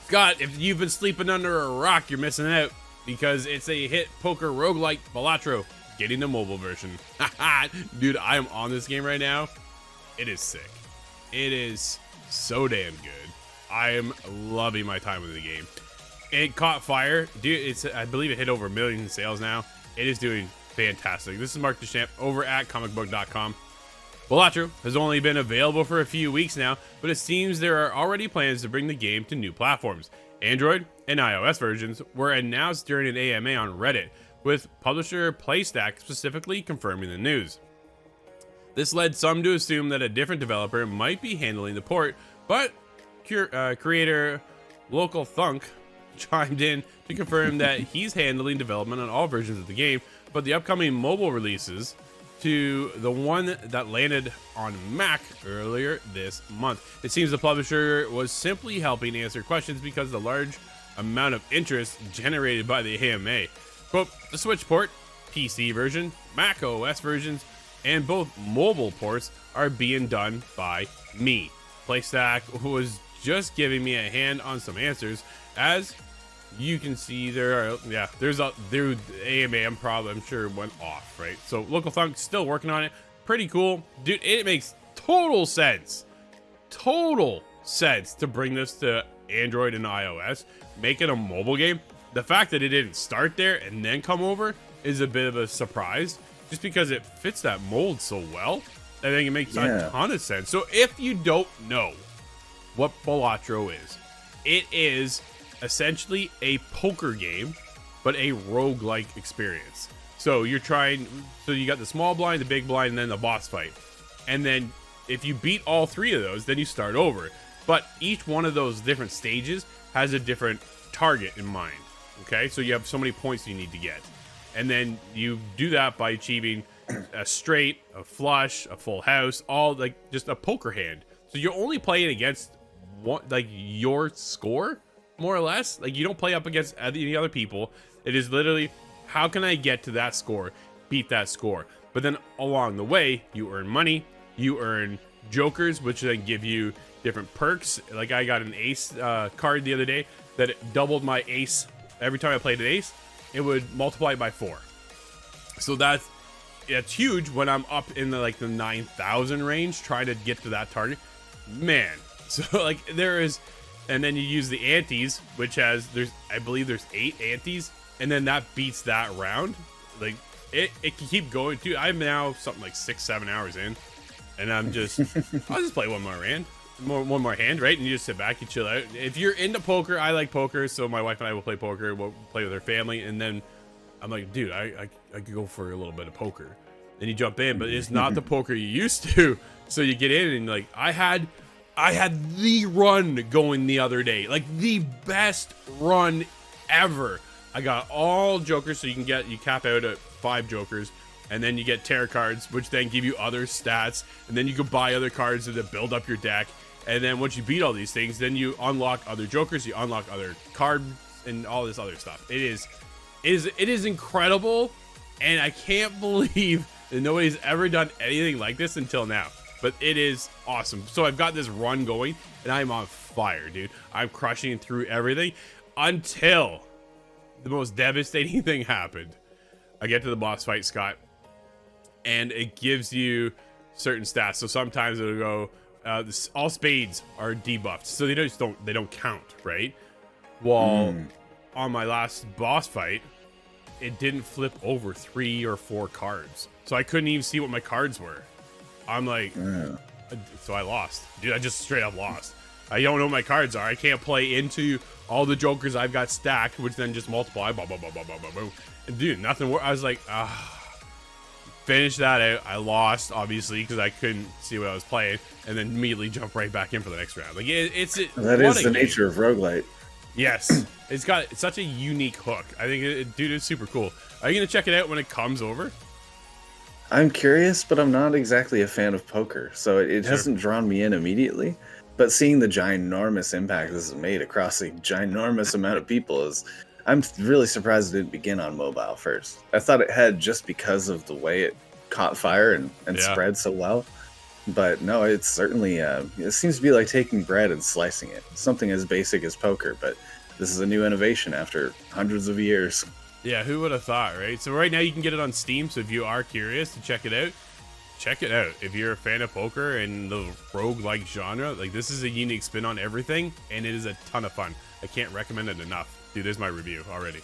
Scott, if you've been sleeping under a rock, you're missing out because it's a hit poker roguelike Balatro getting the mobile version. Dude, I am on this game right now. It is sick. It is so damn good. I am loving my time with the game. It caught fire. Dude, I believe it hit over 1 million in sales now. It is doing fantastic. This is Mark Deschamps over at comicbook.com. Balatro has only been available for a few weeks now, but it seems there are already plans to bring the game to new platforms. Android and iOS versions were announced during an AMA on Reddit, with publisher Playstack specifically confirming the news. This led some to assume that a different developer might be handling the port, but creator Local Thunk chimed in to confirm that he's handling development on all versions of the game, but the upcoming mobile releases to the one that landed on Mac earlier this month. It seems the publisher was simply helping answer questions because of the large amount of interest generated by the AMA. Quote, the Switch port, PC version, Mac OS versions, and both mobile ports are being done by me. Playstack was just giving me a hand on some answers. As you can see, there's AMA, I'm sure went off, right? So Local Thunk still working on it. Pretty cool. Dude, it makes total sense to bring this to Android and iOS, make it a mobile game. The fact that it didn't start there and then come over is a bit of a surprise, just because it fits that mold so well. I think it makes a ton of sense. So if you don't know what Balatro is, it is essentially a poker game, but a roguelike experience. So you got the small blind, the big blind, and then the boss fight. And then if you beat all three of those, then you start over. But each one of those different stages has a different target in mind. Okay, so you have so many points you need to get. And then you do that by achieving a straight, a flush, a full house, all like just a poker hand. So you're only playing against your score, more or less. Like, you don't play up against any other people. It is literally, how can I get to that score, beat that score? But then along the way, you earn money, you earn jokers, which then give you different perks. Like, I got an ace card the other day that it doubled my ace. Every time I played an ace, it would multiply it by 4. So that's huge when I'm up in the 9,000 range trying to get to that target, man. So and then you use the antes, which I believe there's 8 antes, and then that beats that round. Like, it can keep going too. I'm now something like 6-7 hours in, and I'll just play one more hand, right? And you just sit back, you chill out. If you're into poker, I like poker, so my wife and I will play poker. We'll play with her family, and then I'm like, dude, I could go for a little bit of poker. Then you jump in, but it's not the poker you used to. So you get in, and like, I had the run going the other day, like the best run ever. I got all jokers, so you cap out at 5 jokers, and then you get tarot cards, which then give you other stats, and then you can buy other cards to build up your deck. And then once you beat all these things, then you unlock other jokers, you unlock other cards, and all this other stuff. It is incredible, and I can't believe that nobody's ever done anything like this until now. But it is awesome. So I've got this run going, and I'm on fire, dude. I'm crushing through everything until the most devastating thing happened. I get to the boss fight, Scott, and it gives you certain stats. So sometimes it'll go, all spades are debuffed, so they don't count, right? Well, on my last boss fight, it didn't flip over 3 or 4 cards, so I couldn't even see what my cards were. I'm like, so I lost, dude. I just straight up lost. I don't know what my cards are. I can't play into all the jokers I've got stacked, which then just multiply. Blah, blah, blah, blah, blah, blah, blah. And dude, nothing. I was like, finish that out. I lost, obviously, because I couldn't see what I was playing, and then immediately jump right back in for the next round. Like, that is the nature of roguelite. Yes, it's got such a unique hook. I think, dude, it's super cool. Are you gonna check it out when it comes over? I'm curious, but I'm not exactly a fan of poker, so it hasn't drawn me in immediately. But seeing the ginormous impact this has made across a ginormous amount of people I'm really surprised it didn't begin on mobile first. I thought it had, just because of the way it caught fire and spread so well. But no, it's certainly it seems to be like taking bread and slicing it. Something as basic as poker, but this is a new innovation after hundreds of years. Yeah, who would have thought, right? So right now you can get it on Steam, so if you are curious to check it out, check it out. If you're a fan of poker and the roguelike genre, like, this is a unique spin on everything, and it is a ton of fun. I can't recommend it enough. Dude, there's my review already.